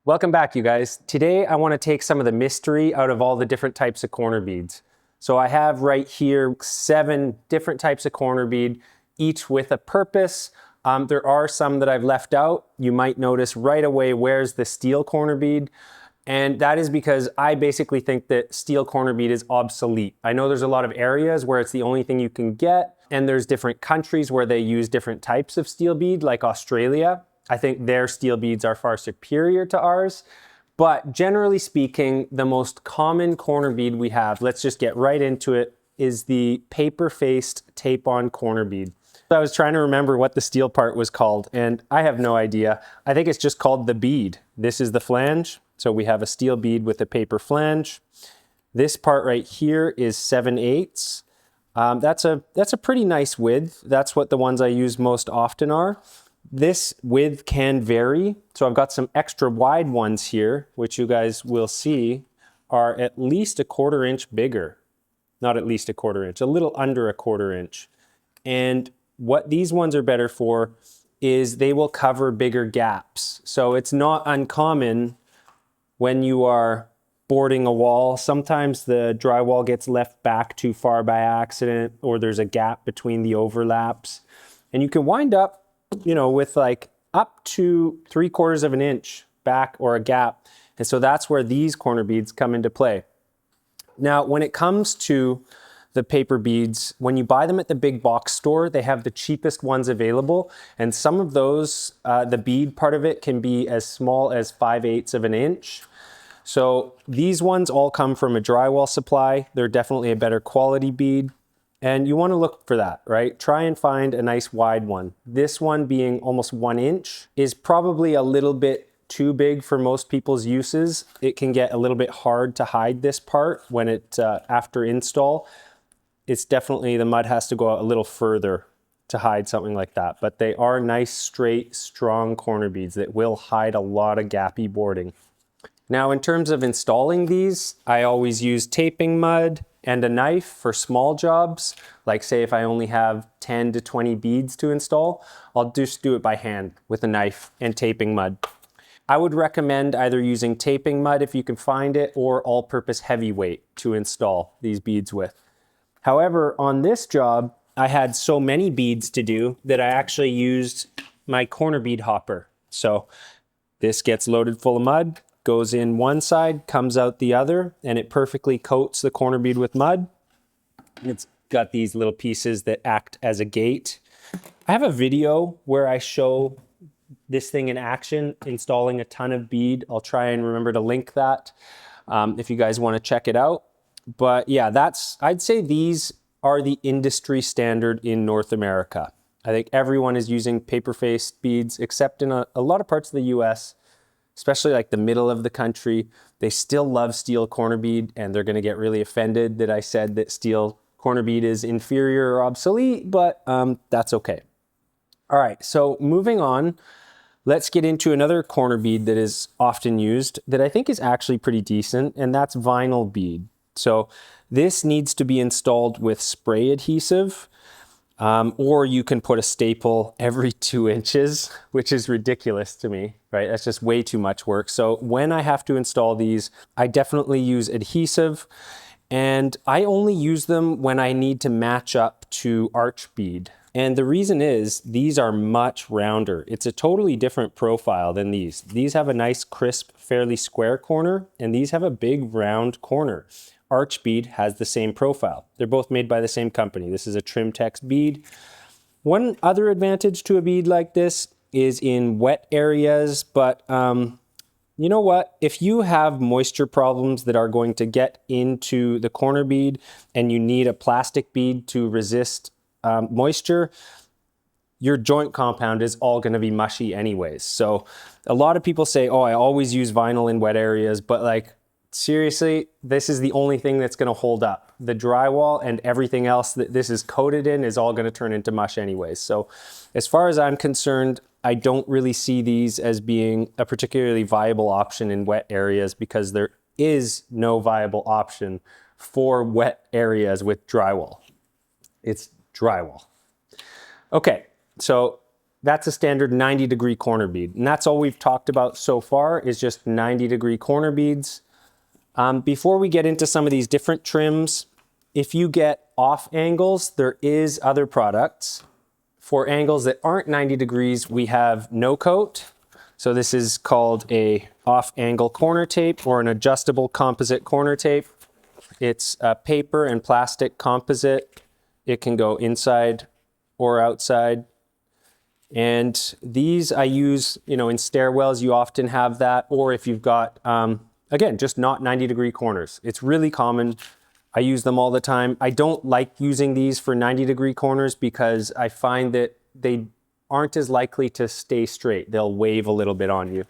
Welcome back, you guys. Today I want to take some of the mystery out of all the different types of corner beads. So I have right here 7 different types of corner bead, each with a purpose. There are some that I've left out. You might notice right away where's the steel corner bead. And that is because I basically think that steel corner bead is obsolete. I know there's a lot of areas where it's the only thing you can get, and there's different countries where they use different types of steel bead, like Australia. I think their steel beads are far superior to ours. But generally speaking, the most common corner bead we have, let's just get right into it, is the paper-faced tape-on corner bead. I was trying to remember what the steel part was called, and I have no idea. I think it's just called the bead. This is the flange. So we have a steel bead with a paper flange. This part right here is 7/8. That's a pretty nice width. That's what the ones I use most often are. This width can vary. So I've got some extra wide ones here, which you guys will see are at least a 1/4 inch bigger. Not at least a 1/4 inch, a little under a 1/4 inch. And what these ones are better for is they will cover bigger gaps. So it's not uncommon when you are boarding a wall, sometimes the drywall gets left back too far by accident, or there's a gap between the overlaps. And you can wind up, with like up to 3/4 of an inch back or a gap. And so that's where these corner beads come into play. Now, when it comes to the paper beads, when you buy them at the big box store, they have the cheapest ones available. And some of those, the bead part of it can be as small as 5/8 of an inch. So these ones all come from a drywall supply. They're definitely a better quality bead. And you want to look for that, right? Try and find a nice wide one. This one being almost 1 inch is probably a little bit too big for most people's uses. It can get a little bit hard to hide this part when it, after install. It's definitely, the mud has to go out a little further to hide something like that. But they are nice, straight, strong corner beads that will hide a lot of gappy boarding. Now, in terms of installing these, I always use taping mud and a knife for small jobs. Like say if I only have 10 to 20 beads to install, I'll just do it by hand with a knife and taping mud. I would recommend either using taping mud if you can find it, or all-purpose heavyweight to install these beads with. However, on this job, I had so many beads to do that I actually used my corner bead hopper. So this gets loaded full of mud, goes in one side, comes out the other, and it perfectly coats the corner bead with mud. It's got these little pieces that act as a gate. I have a video where I show this thing in action, installing a ton of bead. I'll try and remember to link that if you guys want to check it out. But yeah, I'd say these are the industry standard in North America. I think everyone is using paper-faced beads, except in a lot of parts of the US, especially like the middle of the country. They still love steel corner bead, and they're going to get really offended that I said that steel corner bead is inferior or obsolete, but that's okay. All right, so moving on, let's get into another corner bead that is often used that I think is actually pretty decent, and that's vinyl bead. So this needs to be installed with spray adhesive, or you can put a staple every 2 inches, which is ridiculous to me, right? That's just way too much work. So when I have to install these, I definitely use adhesive, and I only use them when I need to match up to arch bead. And the reason is these are much rounder. It's a totally different profile than these. These have a nice, crisp, fairly square corner, and these have a big round corner. Arch bead has the same profile. They're both made by the same company. This is a Trimtex bead. One other advantage to a bead like this is in wet areas, but you know what? If you have moisture problems that are going to get into the corner bead and you need a plastic bead to resist moisture, your joint compound is all going to be mushy anyways. So a lot of people say, oh, I always use vinyl in wet areas, but like, seriously, this is the only thing that's going to hold up. The drywall and everything else that this is coated in is all going to turn into mush anyways. So as far as I'm concerned, I don't really see these as being a particularly viable option in wet areas, because there is no viable option for wet areas with drywall. It's drywall. Okay, so that's a standard 90-degree corner bead. And that's all we've talked about so far is just 90-degree corner beads. Before we get into some of these different trims, if you get off angles, there is other products. For angles that aren't 90 degrees, we have no coat. So this is called a off angle corner tape or an adjustable composite corner tape. It's a paper and plastic composite. It can go inside or outside. And these I use, in stairwells, you often have that, or if you've got, again, just not 90-degree corners. It's really common. I use them all the time. I don't like using these for 90-degree corners because I find that they aren't as likely to stay straight. They'll wave a little bit on you.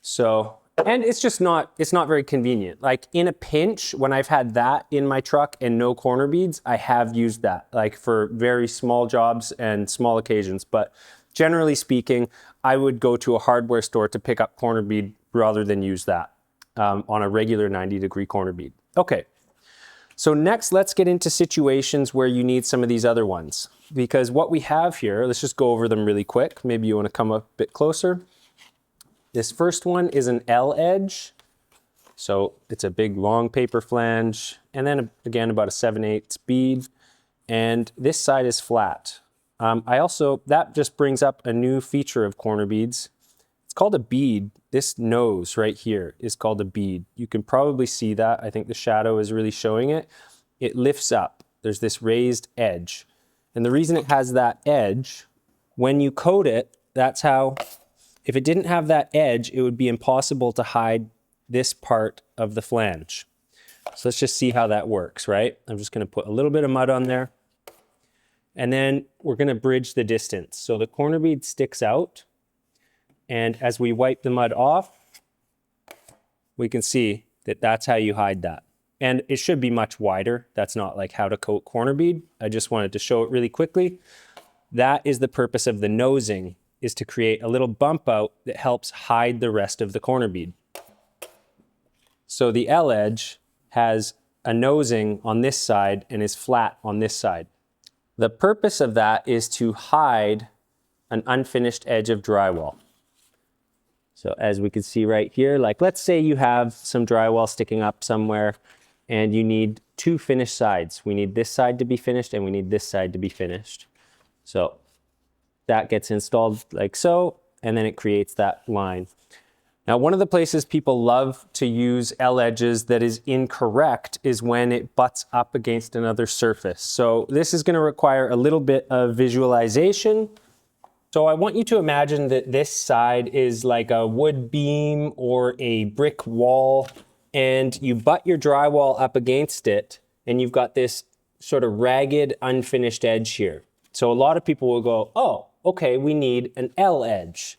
So, and it's not very convenient. Like in a pinch, when I've had that in my truck and no corner beads, I have used that like for very small jobs and small occasions. But generally speaking, I would go to a hardware store to pick up corner bead rather than use that on a regular 90-degree corner bead. Okay. So next, let's get into situations where you need some of these other ones. Because what we have here, let's just go over them really quick. Maybe you want to come up a bit closer. This first one is an L edge. So it's a big long paper flange. And then again, about a 7/8 bead. And this side is flat. That just brings up a new feature of corner beads. It's called a bead. This nose right here is called a bead. You can probably see that. I think the shadow is really showing it. It lifts up. There's this raised edge. And the reason it has that edge, when you coat it, that's how, if it didn't have that edge, it would be impossible to hide this part of the flange. So let's just see how that works, right? I'm just going to put a little bit of mud on there. And then we're going to bridge the distance. So the corner bead sticks out. And as we wipe the mud off, we can see that that's how you hide that. And it should be much wider. That's not like how to coat corner bead. I just wanted to show it really quickly. That is the purpose of the nosing, is to create a little bump out that helps hide the rest of the corner bead. So the L edge has a nosing on this side and is flat on this side. The purpose of that is to hide an unfinished edge of drywall. So as we can see right here, like let's say you have some drywall sticking up somewhere and you need two finished sides. We need this side to be finished and we need this side to be finished. So that gets installed like so, and then it creates that line. Now, one of the places people love to use L edges that is incorrect is when it butts up against another surface. So this is going to require a little bit of visualization. So I want you to imagine that this side is like a wood beam or a brick wall, and you butt your drywall up against it, and you've got this sort of ragged, unfinished edge here. So a lot of people will go, oh, okay, we need an L edge.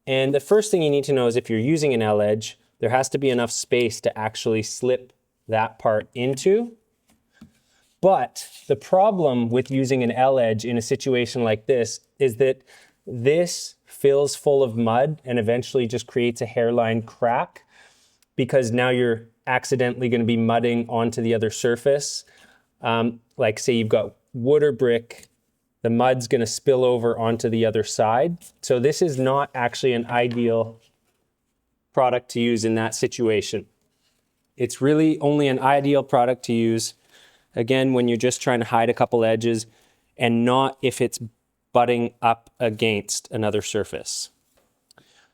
And the first thing you need to know is if you're using an L edge, there has to be enough space to actually slip that part into. But the problem with using an L edge in a situation like this is that this fills full of mud and eventually just creates a hairline crack, because now you're accidentally going to be mudding onto the other surface. Like say you've got wood or brick, the mud's going to spill over onto the other side. So this is not actually an ideal product to use in that situation. It's really only an ideal product to use, again, when you're just trying to hide a couple edges, and not if it's butting up against another surface.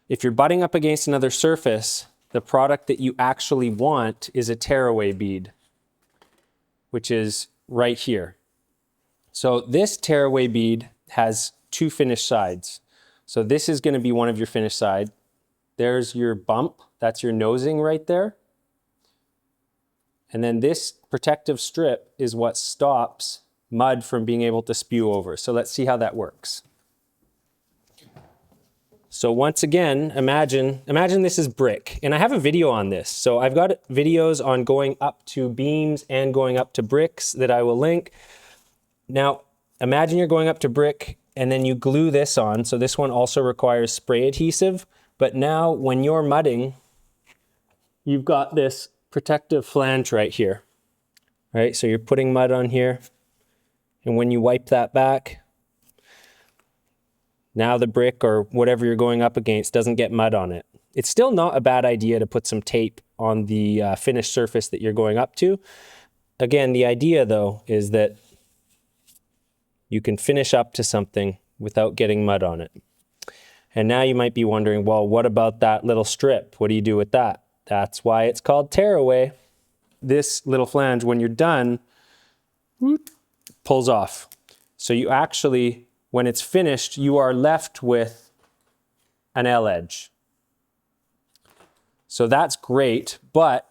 If you're butting up against another surface, the product that you actually want is a tearaway bead, which is right here. So this tearaway bead has two finished sides. So this is going to be one of your finished side. There's your bump. That's your nosing right there. And then this protective strip is what stops mud from being able to spew over. So let's see how that works. So once again, imagine this is brick. And I have a video on this. So I've got videos on going up to beams and going up to bricks that I will link. Now, imagine you're going up to brick and then you glue this on. So this one also requires spray adhesive. But now when you're mudding, you've got this protective flange right here, right? So you're putting mud on here. And when you wipe that back, Now the brick or whatever you're going up against doesn't get mud on it. It's still not a bad idea to put some tape on the finished surface that you're going up to. Again, the idea though is that you can finish up to something without getting mud on it. And now you might be wondering, well, what about that little strip? What do you do with that? That's why it's called tearaway. This little flange, when you're done, pulls off. So you actually, when it's finished, you are left with an L edge. So that's great, but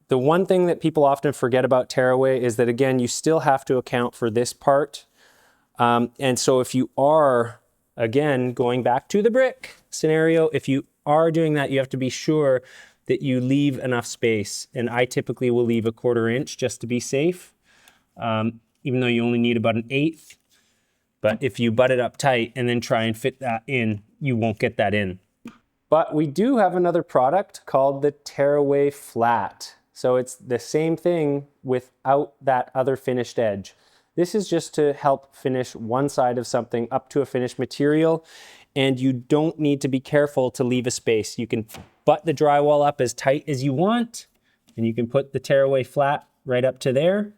the one thing that people often forget about tearaway is that, again, you still have to account for this part. And so if you are, again, going back to the brick scenario, if you are doing that, you have to be sure that you leave enough space. And I typically will leave a 1/4 inch just to be safe, even though you only need about 1/8. But if you butt it up tight and then try and fit that in, you won't get that in. But we do have another product called the Tearaway Flat. So it's the same thing without that other finished edge. This is just to help finish one side of something up to a finished material, and you don't need to be careful to leave a space. You can butt the drywall up as tight as you want, and you can put the Tearaway Flat right up to there,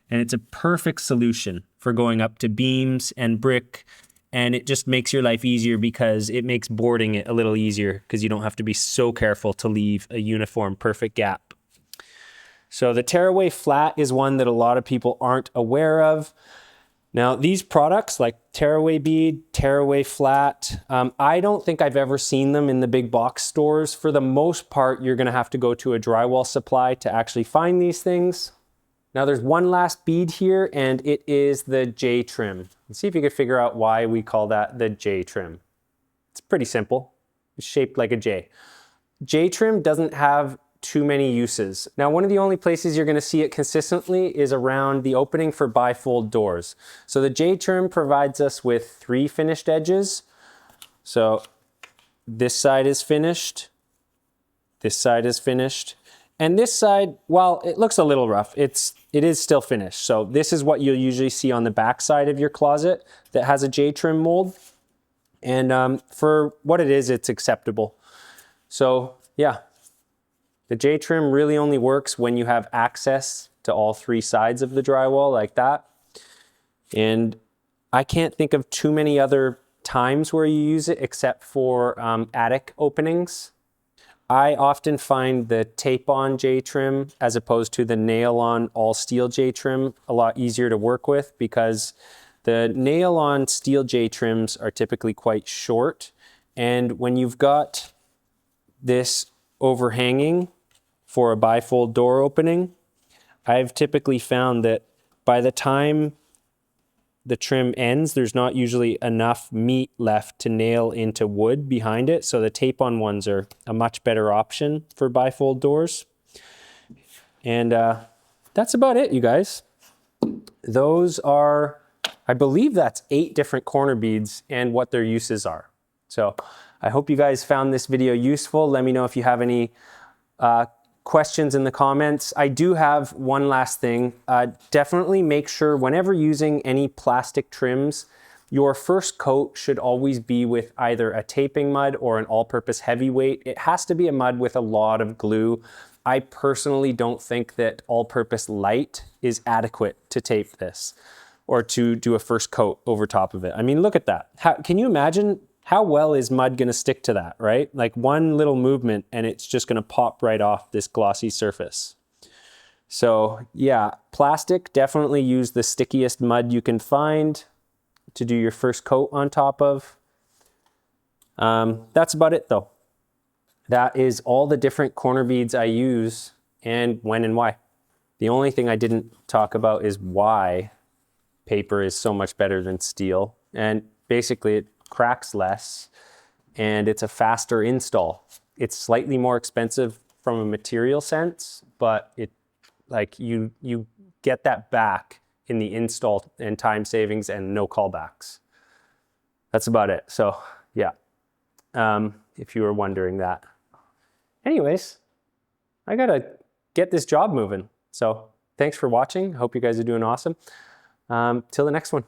and it's a perfect solution for going up to beams and brick, and it just makes your life easier because it makes boarding it a little easier because you don't have to be so careful to leave a uniform perfect gap. So the Tearaway Flat is one that a lot of people aren't aware of. Now these products like Tearaway Bead, Tearaway Flat, I don't think I've ever seen them in the big box stores. For the most part, you're gonna have to go to a drywall supply to actually find these things. Now there's one last bead here, and it is the J trim. Let's see if you can figure out why we call that the J trim. It's pretty simple. It's shaped like a J. J trim doesn't have too many uses. Now, one of the only places you're gonna see it consistently is around the opening for bifold doors. So the J trim provides us with 3 finished edges. So this side is finished, this side is finished, and this side, while it looks a little rough, it is still finished. So this is what you'll usually see on the back side of your closet that has a J trim mold. And for what it is, it's acceptable. So yeah. The J trim really only works when you have access to all 3 sides of the drywall like that. And I can't think of too many other times where you use it except for attic openings. I often find the tape-on J trim as opposed to the nail-on all-steel J trim a lot easier to work with because the nail-on steel J trims are typically quite short. And when you've got this overhanging for a bifold door opening, I've typically found that by the time the trim ends, there's not usually enough meat left to nail into wood behind it. So the tape-on ones are a much better option for bifold doors. And that's about it, you guys. Those are, I believe that's 8 different corner beads and what their uses are. So I hope you guys found this video useful. Let me know if you have any questions in the comments. I do have one last thing. Definitely make sure whenever using any plastic trims, your first coat should always be with either a taping mud or an all-purpose heavyweight. It has to be a mud with a lot of glue. I personally don't think that all-purpose light is adequate to tape this or to do a first coat over top of it. I mean, look at that. Can you imagine how well is mud gonna stick to that, right? Like one little movement and it's just gonna pop right off this glossy surface. So yeah, plastic, definitely use the stickiest mud you can find to do your first coat on top of. That's about it though. That is all the different corner beads I use and when and why. The only thing I didn't talk about is why paper is so much better than steel. And basically it cracks less and it's a faster install. It's slightly more expensive from a material sense, but it like you get that back in the install and time savings and no callbacks. That's about it. So yeah, if you were wondering that. Anyways, I gotta get this job moving. So thanks for watching. Hope you guys are doing awesome. Till the next one.